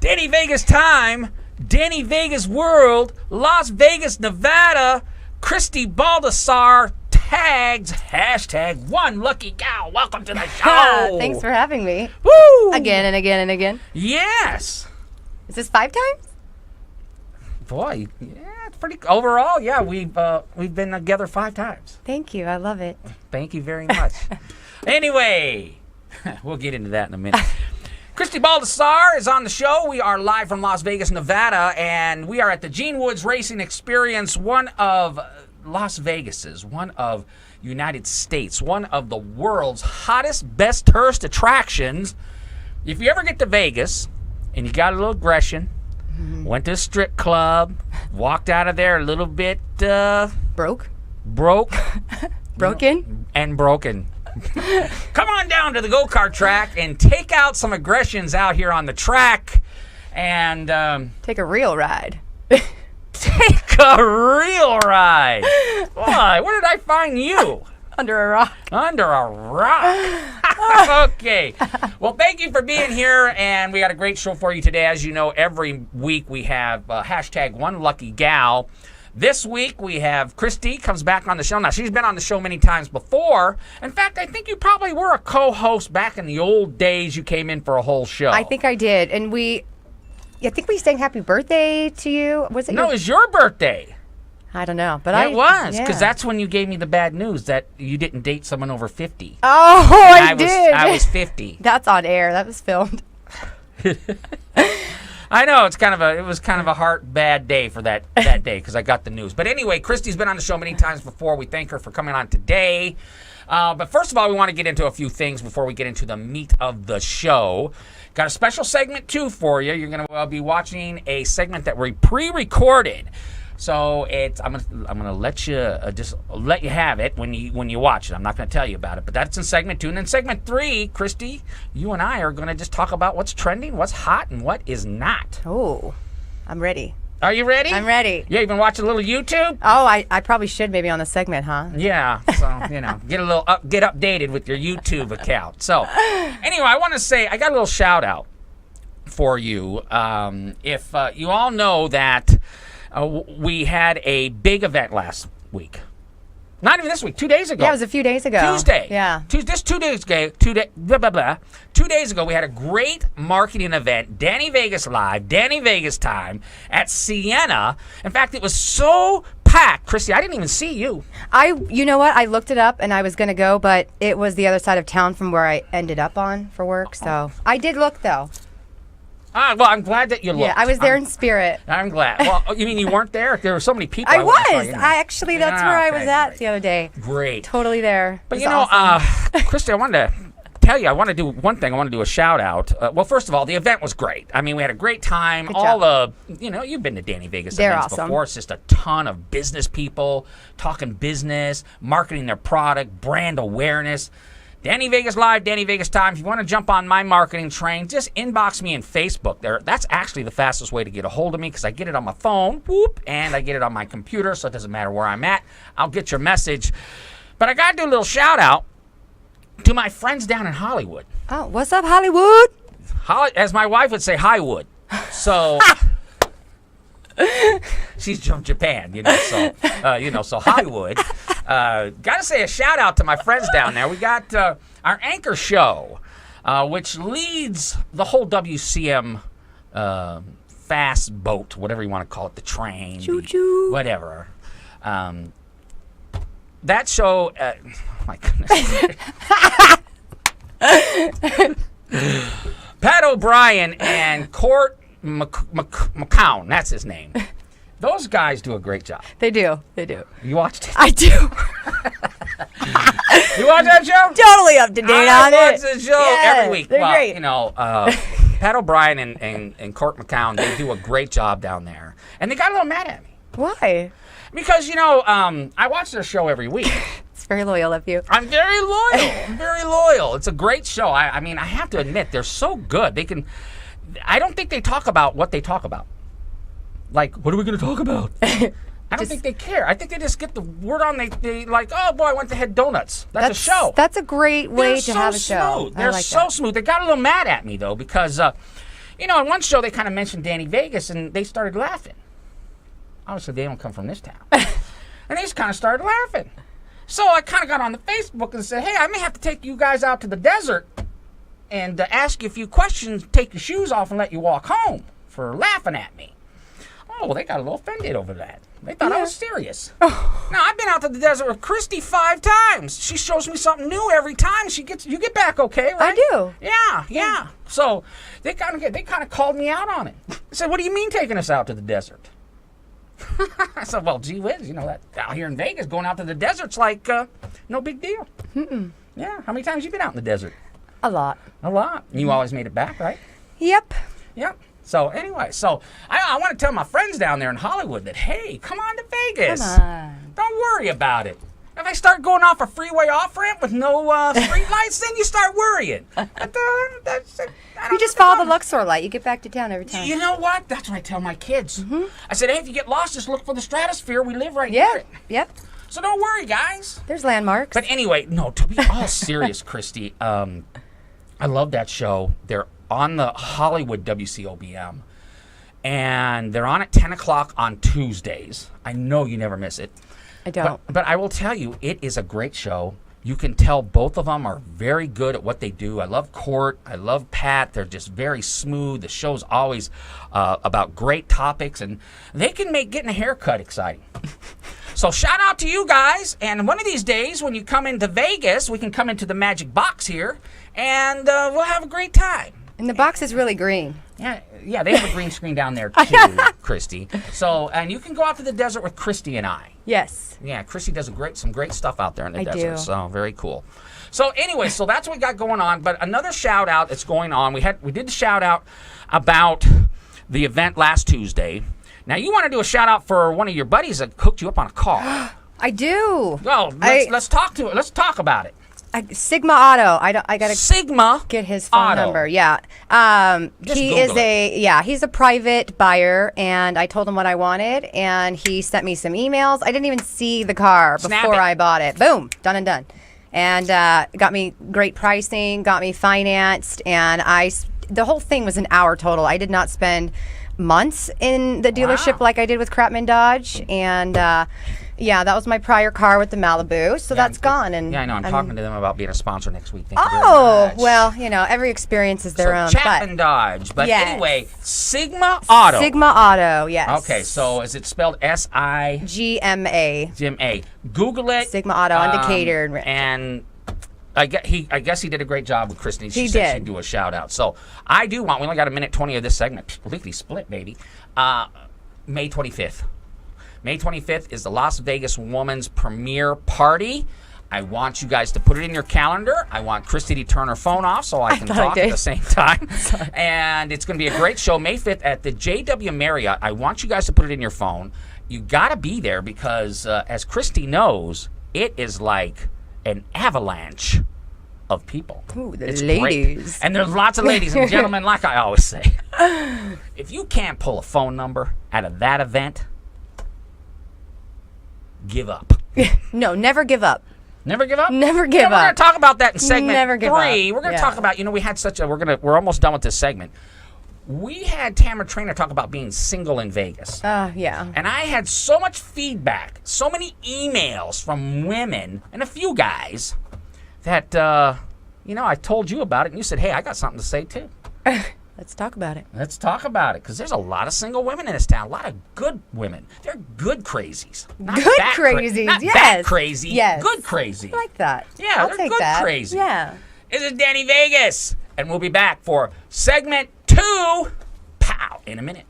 Denny Vegas time, Denny Vegas world, Las Vegas, Nevada, Kristie Baldasarre tags, hashtag oneluckygal. Welcome to the show. Thanks for having me. Woo! Again and again and again. Yes. Is this 5 times? Boy, yeah, it's pretty, overall, yeah, we've been together 5 times. Thank you. I love it. Thank you very much. Anyway, we'll get into that in a minute. Kristie Baldasarre is on the show. We are live from Las Vegas, Nevada, and we are at the Gene Woods Racing Experience, one of Las Vegas's, one of United States, one of the world's hottest, best tourist attractions. If you ever get to Vegas and you got a little aggression, went to a strip club, walked out of there a little bit Broke? broken, and broken. Come on down to the go-kart track and take out some aggressions out here on the track and Take a real ride. take a real ride. Why? Where did I find you? Under a rock. Under a rock. Okay. Well, thank you for being here, and we got a great show for you today. As you know, every week we have hashtag oneluckygal. This week we have Kristie comes back on the show. Now, she's been on the show many times before. In fact, I think you probably were a co-host back in the old days. You came in for a whole show. I think I did. And I think we sang happy birthday to you. Was it? No, it was your birthday. I don't know. But It was, because yeah. that's when you gave me the bad news that you didn't date someone over 50. Oh, I did. I was 50. That's on air. That was filmed. I know it was kind of a bad day for that day because I got the news. But anyway, Kristie's been on the show many times before. We thank her for coming on today. But first of all, we want to get into a few things before we get into the meat of the show. Got a special segment too for you. You're going to be watching a segment that we pre-recorded. So I'm gonna let you let you have it when you watch it. I'm not gonna tell you about it, but that's in segment 2. And then segment 3, Kristie, you and I are gonna just talk about what's trending, what's hot, and what is not. Oh, I'm ready. Are you ready? I'm ready. Yeah, you've been watching a little YouTube? Oh, I probably should maybe on the segment, huh? Yeah. So get updated with your YouTube account. So anyway, I want to say I got a little shout out for you. If you all know that. We had a big event last week. Not even this week, 2 days ago. Yeah, it was a few days ago. Tuesday. Yeah. 2 days ago, 2 days ago, we had a great marketing event, Denny Vegas Live, Denny Vegas Time, at Siena. In fact, it was so packed. Kristie, I didn't even see you. You know what? I looked it up and I was going to go, but it was the other side of town from where I ended up on for work. So I did look, though. Well, I'm glad that you looked. Yeah, I was there in spirit. I'm glad. Well, you mean you weren't there? There were so many people. I was. That's where I was at the other day. Great. Totally there. But awesome. Kristie, I wanted to tell you, I want to do one thing. I want to do a shout out. Well, first of all, the event was great. I mean, we had a great time. Good job. You've been to Denny Vegas They're events awesome. before. It's just a ton of business people talking business, marketing their product, brand awareness. Denny Vegas Live, Denny Vegas Time. If you want to jump on my marketing train, just inbox me in Facebook. That's actually the fastest way to get a hold of me because I get it on my phone, and I get it on my computer, so it doesn't matter where I'm at. I'll get your message. But I got to do a little shout out to my friends down in Hollywood. Oh, what's up, Hollywood? As my wife would say, Highwood. So she's from Japan, so Hollywood. Got to say a shout out to my friends down there. We got our anchor show, which leads the whole WCM fast boat, whatever you want to call it, the train, Choo-choo. whatever. That show, my goodness. Pat O'Brien and Cort McCown, that's his name. Those guys do a great job. They do. You watched it? I do. You watch that show? Totally up to date on it. I watch the show every week. They're great. Pat O'Brien and Cort McCown, they do a great job down there. And they got a little mad at me. Why? Because, I watch their show every week. It's very loyal of you. I'm very loyal. I'm very loyal. It's a great show. I mean, I have to admit, they're so good. I don't think they talk about what they talk about. Like, what are we going to talk about? I don't think they care. I think they just get the word on. They like, oh boy, I went to Head Donuts. That's a show. That's a great way to have a show. Smooth. They're so smooth. They got a little mad at me though because, in one show they kind of mentioned Danny Vegas and they started laughing. Obviously, they don't come from this town, and they just kind of started laughing. So I kind of got on the Facebook and said, hey, I may have to take you guys out to the desert and ask you a few questions, take your shoes off, and let you walk home for laughing at me. Oh, well, they got a little offended over that. They thought I was serious. Now, I've been out to the desert with Kristy 5 times. She shows me something new every time. You get back okay, right? I do. Yeah. So they kind of called me out on it. They said, what do you mean taking us out to the desert? I said, well, gee whiz, that out here in Vegas, going out to the desert's like no big deal. Yeah. How many times you been out in the desert? A lot. A lot. And you always made it back, right? Yep. So anyway, I want to tell my friends down there in Hollywood that, hey, come on to Vegas. Come on. Don't worry about it. If I start going off a freeway off-ramp with no street lights, then you start worrying. You just follow the Luxor light. You get back to town every time. You know what? That's what I tell my kids. I said, hey, if you get lost, just look for the stratosphere. We live right near it. Yep. So don't worry, guys. There's landmarks. But anyway, no, to be all serious, Kristy, I love that show. They're on the Hollywood WCOBM, and they're on at 10 o'clock on Tuesdays. I know you never miss it. I don't. But I will tell you, it is a great show. You can tell both of them are very good at what they do. I love Cort. I love Pat. They're just very smooth. The show's always about great topics, and they can make getting a haircut exciting. So shout out to you guys. And one of these days when you come into Vegas, we can come into the Magic Box here, and we'll have a great time. And the box is really green. Yeah, they have a green screen down there too, Kristy. So, and you can go out to the desert with Kristy and I. Yes. Yeah, Kristy does some great stuff out there in the desert. Do. So very cool. So anyway, so that's what we got going on. But another shout out that's going on. We did the shout out about the event last Tuesday. Now you want to do a shout out for one of your buddies that hooked you up on a car. I do. Well, let's talk to it. Let's talk about it. Sigma Auto. I gotta Sigma get his phone Auto. number. Yeah. He's a private buyer, and I told him what I wanted, and he sent me some emails. I didn't even see the car before I bought it. Boom, done and done, and got me great pricing, got me financed, and the whole thing was an hour total. I did not spend months in the dealership like I did with Crapman Dodge, and. Yeah, that was my prior car with the Malibu, so that's gone. And yeah, I know. I'm talking to them about being a sponsor next week. Thank you very much. Well, every experience is their own. Chapman Dodge. But anyway, Sigma Auto. Sigma Auto, yes. Okay, so is it spelled S-I? G-M-A. G-M-A. Google it. Sigma Auto on Decatur. And I guess he did a great job with Kristy. She said she'd do a shout out. So I do want, we only got a minute 20 of this segment. Completely split, baby. May 25th. May 25th is the Las Vegas Woman's Premiere Party. I want you guys to put it in your calendar. I want Kristy to turn her phone off so I can talk at the same time. And it's going to be a great show. May 5th at the JW Marriott. I want you guys to put it in your phone. You got to be there because, as Kristy knows, it is like an avalanche of people. Ooh, the it's ladies. Great. And there's lots of ladies and gentlemen, like I always say. If you can't pull a phone number out of that event, give up. No, never give up. Never give up? Never give up. We're going to talk about that in segment Never give 3. up. We're going to talk about, we had we're almost done with this segment. We had Tamara Trainer talk about being single in Vegas. Yeah. And I had so much feedback, so many emails from women and a few guys that, I told you about it and you said, hey, I got something to say too. Let's talk about it. Let's talk about it, because there's a lot of single women in this town. A lot of good women. They're good crazies. Not good bat crazies, not yes. bad crazy. Yes. Good crazy. I like that. Yeah, I'll they're take good that. crazy. Yeah. This is Danny Vegas, and we'll be back for segment 2, pow, in a minute.